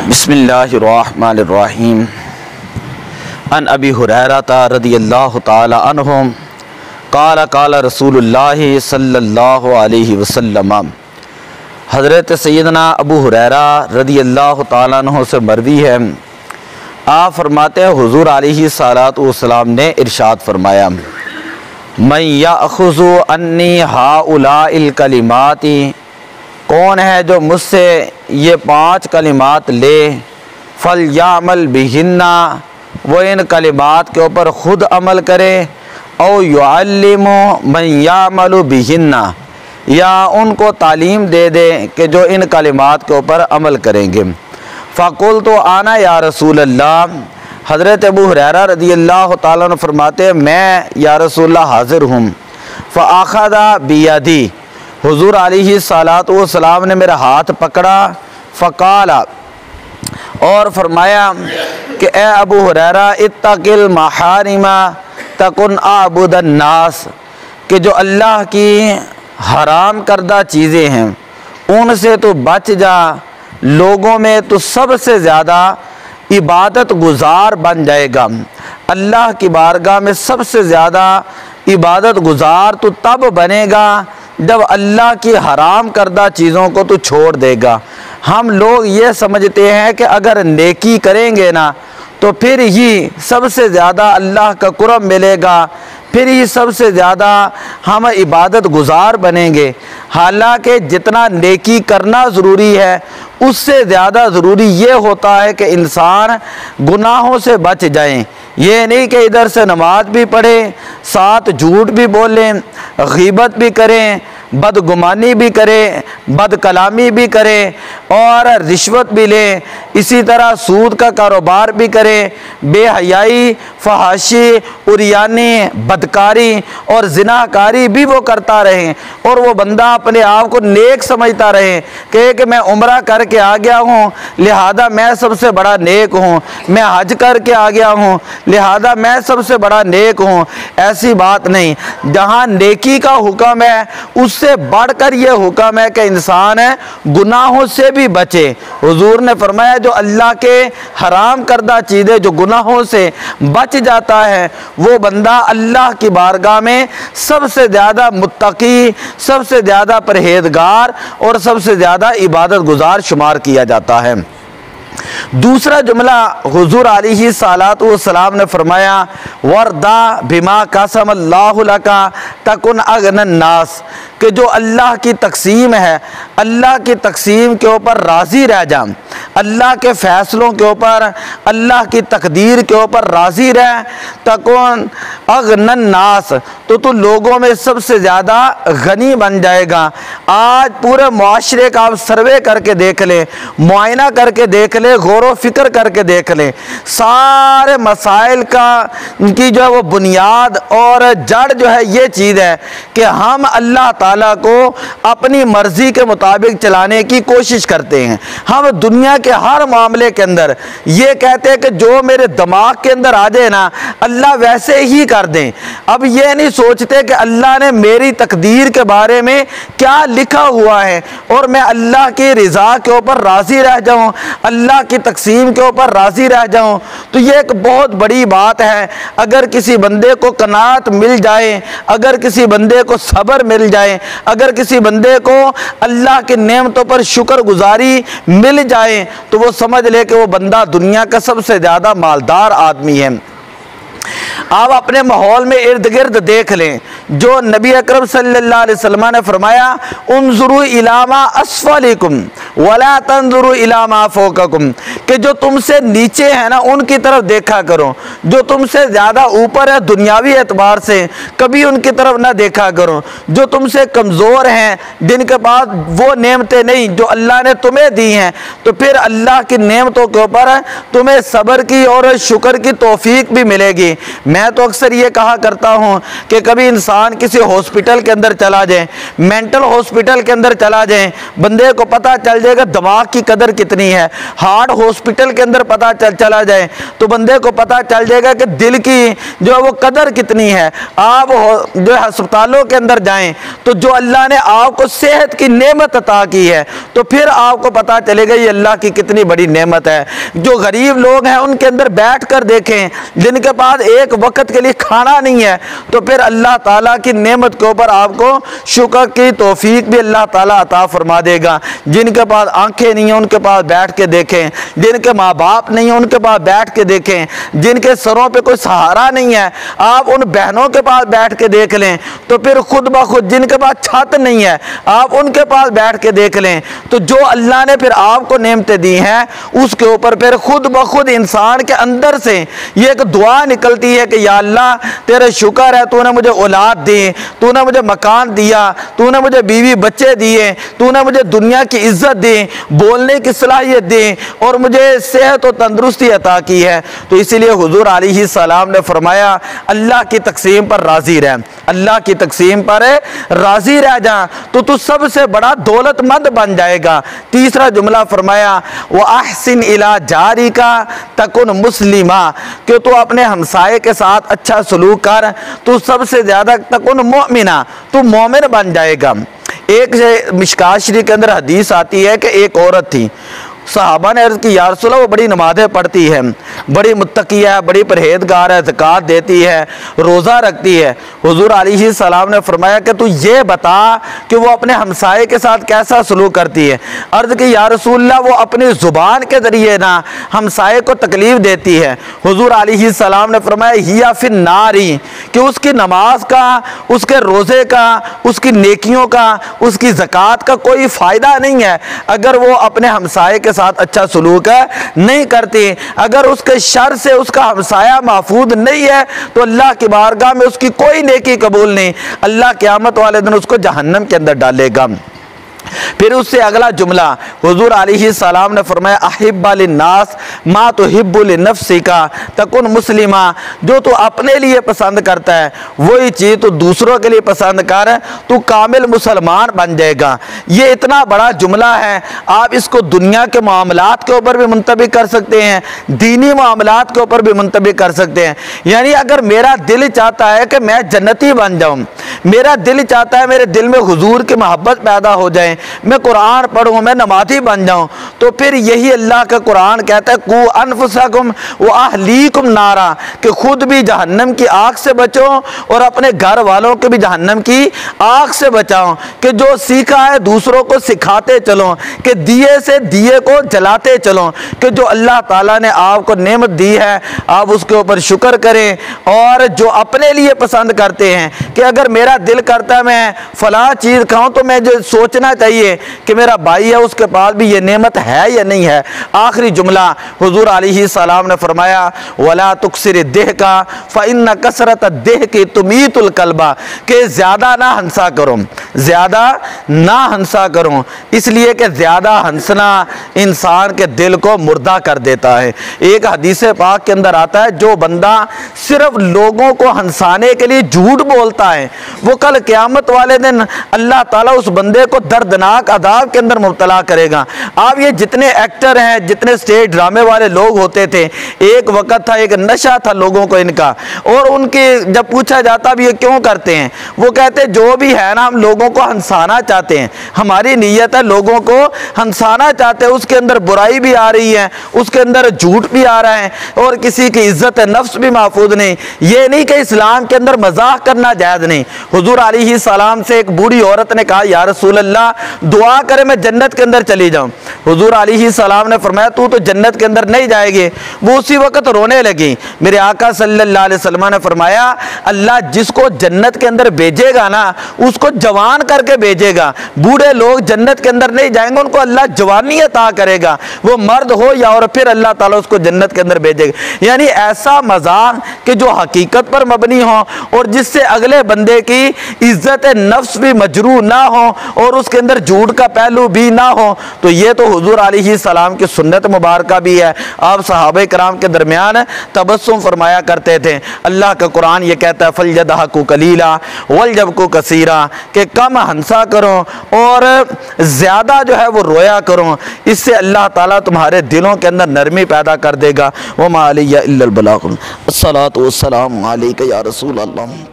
बिस्मिल्लाहिर्रहमानिर्रहीम। अन अबी हुरैरा रदियल्लाहु ताला अन्हु क़ाल क़ाल रसूलुल्लाह सल्लल्लाहु अलैहि वसल्लम। हज़रत सैयदना अबू हुरैरा रदियल्लाहु ताला अन्हु से मरवी है, आप फरमाते हैं हुज़ूर अलैहिस्सलातु वस्सलाम ने इरशाद फरमाया, मैं याख़ुज़ु अन्नी हाउलाइल कलिमाति, कौन है जो मुझसे ये 5 कलिमात ले, फल यामल बिहिन्ना, वो इन कलिमात के ऊपर ख़ुद अमल करे, औ युअल्लिमु मन यामलु बिहिन्ना, या उनको तालीम दे दे कि जो इन कलिमात के ऊपर अमल करेंगे। फ़कुल तो आना या रसूल अल्लाह, हज़रत अबू हुरैरा रदियल्लाहु ताला अन्हु फरमाते मैं या रसूलल्लाह हाज़िर हूँ। फ़अख़ज़ा बियदी, हुज़ूर अलैहिस्सलातु वस्सलाम ने मेरा हाथ पकड़ा। फ़क़ाला, और फरमाया कि ए अबू हुरैरा इत्तक़िल महारिमा तकुन आबुदन नास, कि जो अल्लाह की हराम करदा चीज़ें हैं उनसे तो बच जा, लोगों में तो सबसे ज़्यादा इबादत गुज़ार बन जाएगा। अल्लाह की बारगाह में सबसे ज़्यादा इबादत गुज़ार तो तब बनेगा जब अल्लाह की हराम करदा चीज़ों को तो छोड़ देगा। हम लोग ये समझते हैं कि अगर नेकी करेंगे ना तो फिर ही सबसे ज़्यादा अल्लाह का कुर्ब मिलेगा, फिर ही सबसे ज़्यादा हम इबादत गुज़ार बनेंगे। हालांकि जितना नेकी करना ज़रूरी है उससे ज़्यादा ज़रूरी ये होता है कि इंसान गुनाहों से बच जाए। ये नहीं कि इधर से नमाज भी पढ़े, साथ झूठ भी बोलें, ग़ीबत भी करें, बदगुमानी भी करें, बदकलामी भी करें और रिश्वत भी लें, इसी तरह सूद का कारोबार भी करें, बेहयाई, फहाशी, उरियानी, बदकारी और जिनाकारी भी वो करता रहे और वो बंदा अपने आप को नेक समझता रहे कि मैं उम्रा करके आ गया हूँ लिहाजा मैं सबसे बड़ा नेक हूँ, मैं हज करके आ गया हूँ लिहाजा मैं सबसे बड़ा नेक हूँ। ऐसी बात नहीं। जहाँ नेकी का हुक्म है उससे बढ़कर ये हुक्म है कि इंसान गुनाहों से भी बचे। हुजूर ने फरमाया जो अल्लाह के हराम करदा चीज़ें जो गुनाहों से बच जाता है वो बंदा अल्लाह की बारगाह में सबसे ज़्यादा मुत्तकी, सबसे ज़्यादा परहेज़गार और सबसे ज़्यादा इबादत गुज़ार शुमार किया जाता है। दूसरा जुमला हुजूर अलैहिस्सलातु वस्सलाम ने फरमाया, वर्दा बिमा कसम अल्लाहु लका तकुन अगनन नास, कि जो अल्लाह की तकसीम है अल्लाह की तकसीम के ऊपर राज़ी रह जा, अल्लाह के फ़ैसलों के ऊपर, अल्लाह की तकदीर के ऊपर राज़ी रह, तकुन अगनन नास, तो तू लोगों में सबसे ज़्यादा गनी बन जाएगा। आज पूरे मुआशरे का आप सर्वे करके देख लें, मुआयना करके देख लें, गौर व फिक्र करके देख लें, सारे मसाइल का की जो है वो बुनियाद और जड़ जो है ये चीज़ है कि हम अल्लाह ताला को अपनी मर्ज़ी के मुताबिक चलाने की कोशिश करते हैं। हम दुनिया के हर मामले के अंदर ये कहते हैं कि जो मेरे दिमाग के अंदर आ जाए ना अल्लाह वैसे ही कर दें। अब ये नहीं सोचते कि अल्लाह ने मेरी तकदीर के बारे में क्या लिखा हुआ है और मैं अल्लाह की रज़ा के ऊपर राज़ी रह जाऊं, अल्लाह की तकसीम के ऊपर राज़ी रह जाऊं। तो ये एक बहुत बड़ी बात है। अगर किसी बंदे को कनात मिल जाए, अगर किसी बंदे को सब्र मिल जाए, अगर किसी बंदे को अल्लाह की नेमतों पर शुक्रगुजारी मिल जाए तो वो समझ ले कि वो बंदा दुनिया का सबसे ज़्यादा मालदार आदमी है। आप अपने माहौल में इर्द गिर्द देख लें, जो नबी अकरम सल्लल्लाहु अलैहि वसल्लम ने फरमाया उन्जुरु इला मा अस्फलिकुम वला तंजुरु इला मा फौककुम, कि जो तुमसे नीचे है ना उनकी तरफ देखा करो, जो तुमसे ज़्यादा ऊपर है दुनियावी एतबार से कभी उनकी तरफ ना देखा करो, जो तुमसे कमज़ोर हैं जिनके पास वो नेमतें नहीं जो अल्लाह ने तुम्हें दी हैं, तो फिर अल्लाह की नेमतों के ऊपर तुम्हें सब्र की और शुक्र की तौफीक भी मिलेगी। मैं तो अक्सर ये कहा करता हूँ कि कभी इंसान किसी हॉस्पिटल के अंदर चला जाए, मेंटल हॉस्पिटल के अंदर चला जाए, बंदे को पता चल जाएगा दिमाग की कदर कितनी है। हार्ट हॉस्पिटल के अंदर पता चला जाए तो बंदे को पता चल जाएगा कि दिल की जो है वो कदर कितनी है। आप जो अस्पतालों के अंदर जाएं तो जो अल्लाह ने आपको सेहत की नेमत अता की है तो फिर आपको पता चलेगा ये अल्लाह की कितनी बड़ी नेमत है। जो गरीब लोग हैं उनके अंदर बैठ कर देखें, जिनके पास एक वक्त के लिए खाना नहीं है, तो फिर अल्लाह ताला की नेमत के ऊपर आपको शुक्र की तौफीक भी अल्लाह ताला अता फरमा देगा। जिनके पास आंखें नहीं है उनके पास बैठ के देखें, जिनके माँ बाप नहीं है उनके पास बैठ के देखें, जिनके सरों पे कोई सहारा नहीं है आप उन बहनों के पास बैठ के देख लें, तो फिर खुद ब खुद जिनके पास छत नहीं है आप उनके पास बैठ के देख लें, तो जो अल्लाह ने फिर आपको नेमतें दी हैं उसके ऊपर फिर खुद ब खुद इंसान के अंदर से ये एक दुआ निकलती है कि या अल्लाह तेरे शुक्र है तूने मुझे औलाद दी, तूने मुझे मकान दिया, तूने मुझे बीवी बच्चे दिए, तूने मुझे दुनिया की इज्जत दी, बोलने की सलाहियत दी और मुझे सेहत और तंदुरुस्ती अता की है। तो इसीलिए हुजूर अलैहिस्सलाम ने फरमाया अल्लाह की तकसीम पर राजी रह, अल्लाह की तकसीम पर राजी रह जा तो तू सबसे बड़ा दौलतमंद बन जाएगा। तीसरा जुमला फरमाया व अहसिन इला जारी का तकुन मुस्लिमा, कि तू अपने हमसाये के साथ अच्छा सलूक कर, तू सबसे ज्यादा तकुन मोमिना, तू मोमिन बन जाएगा। एक मिशकात शरीफ के अंदर हदीस आती है कि एक औरत थी, सहाबा ने अर्ज़ की या रसूल वो बड़ी नमाज़ें पढ़ती है, बड़ी मुत्तकिया है, बड़ी परहेजगार है, ज़कात देती है, रोज़ा रखती है। हुज़ूर अलैहिस्सलाम ने फरमाया कि तू ये बता कि वो अपने हमसाये के साथ कैसा सलूक करती है। अर्ज़ की या रसूलल्लाह वो अपनी ज़ुबान के ज़रिए ना हमसाये को तकलीफ़ देती है। हुज़ूर अलैहिस्सलाम ने फरमाया हिया फिन नारी, कि उसकी नमाज का, उसके रोज़े का, उसकी नेकियों का, उसकी ज़कात का कोई फ़ायदा नहीं है अगर वो अपने हमसाये के साथ अच्छा सलूक नहीं करती। अगर उसके शर से उसका हमसाया महफूज नहीं है तो अल्लाह की बारगाह में उसकी कोई नेकी कबूल नहीं, अल्लाह क़यामत वाले दिन उसको जहन्नम के अंदर डालेगा। फिर उससे अगला जुमला हुजूर अलैहिस्सलाम ने फरमाया अहिब्बा लिन्नास मा तुहिब्बु लिनफ्सिका तकुन मुस्लिमा, जो तू अपने लिए पसंद करता है वही चीज़ तू दूसरों के लिए पसंद कर, तू कामिल मुसलमान बन जाएगा। ये इतना बड़ा जुमला है, आप इसको दुनिया के मामलात के ऊपर भी मुंतबिक कर सकते हैं, दीनी मामलात के ऊपर भी मुंतबिक कर सकते हैं। यानी अगर मेरा दिल चाहता है कि मैं जन्नती बन जाऊँ, मेरा दिल चाहता है मेरे दिल में हुजूर की मोहब्बत पैदा हो जाए, मैं कुरान पढ़ूँ, मैं नमाज़ी बन जाऊँ, तो फिर यही अल्लाह का कुरान कहता है कू अनफुसकुम व अहलीकुम नारा, कि खुद भी जहन्नम की आग से बचो और अपने घर वालों के भी जहन्नम की आग से बचाओ। कि जो सीखा है दूसरों को सिखाते चलो, कि दिए से दिए को जलाते चलो, कि जो अल्लाह ताला ने आपको नेमत दी है आप उसके ऊपर शुक्र करें। और जो अपने लिए पसंद करते हैं कि अगर मेरा दिल करता है मैं फलां चीज़ खाऊं तो मैं जो सोचना चाहिए कि मेरा भाई है उसके पास भी ये नेमत है या नहीं है। आखिरी जुमला हुजूर अलैहिस्सलाम ने फरमाया वला तुक्सिर देह का फ़इन्न कसरत देह की तुमीतुल कल्बा, कि ज़्यादा ना हंसा करो, ज़्यादा ना हंसा करो, इसलिए कि ज़्यादा हंसना इंसान के दिल को मुर्दा कर देता है। एक हदीस पाक के अंदर आता है जो बंदा सिर्फ लोगों को हंसाने के लिए झूठ बोलता है वो कल क़यामत वाले दिन अल्लाह ताला उस बंदे को दर्दनाक अदाब के अंदर मुब्तला करेगा। आप ये जितने एक्टर हैं, जितने स्टेज ड्रामे वाले लोग होते थे, एक वक्त था, एक नशा था लोगों को इनका, और उनके जब पूछा जाता भी ये क्यों करते हैं, वो कहते जो भी है ना हम लोगों को हंसाना चाहते हैं, हमारी नीयत है लोगों को हंसाना चाहते हैं, उसके अंदर बुराई भी आ रही है, उसके अंदर झूठ भी आ रहा है और किसी की इज्जत नफ्स भी महफूज नहीं। ये नहीं कि इस्लाम के अंदर मजाक करना जायज़ नहीं। हुजूर अलैहिस्सलाम से एक बूढ़ी औरत ने कहा या रसूल अल्लाह दुआ करे मैं जन्नत के अंदर चली जाऊं। हुजूर अलैहिस्सलाम ने फरमाया तू तो जन्नत के अंदर नहीं जाएगी। वो उसी वक्त रोने लगी। मेरे आका सल्लल्लाहु अलैहि वसल्लम ने फरमाया अल्लाह जिसको जन्नत के अंदर भेजेगा ना उसको जवान करके भेजेगा। बूढ़े लोग जन्नत के अंदर नहीं जाएंगे, उनको अल्लाह जवानी अता करेगा, वो मर्द हो या और फिर अल्लाह ताला उसको जन्नत के अंदर भेजेगा। यानी ऐसा मजाक कि जो हकीकत पर मबनी हो और जिससे अगले बंदे की इज्जत नफ्स भी मजरू ना हो और उसके अंदर झूठ का पहलू भी ना हो। तो ये तो हुजूर अलैहिस्सलाम की सुन्नत मुबारक भी है। आप सहाबे कराम के दरमियान तबस्सुम फरमाया करते थे। अल्लाह का कुरान ये कहता है फलयदहकु कलीला वलयबकु कसीरा, कि कम हंसा करो और ज़्यादा जो है वो रोया करो। इससे अल्लाह ताला तुम्हारे दिलों के अंदर नरमी पैदा कर देगा। वमा अलैया इल्लल बलाग। अस्सलातु वस्सलामु अलैका या रसूल अल्लाह।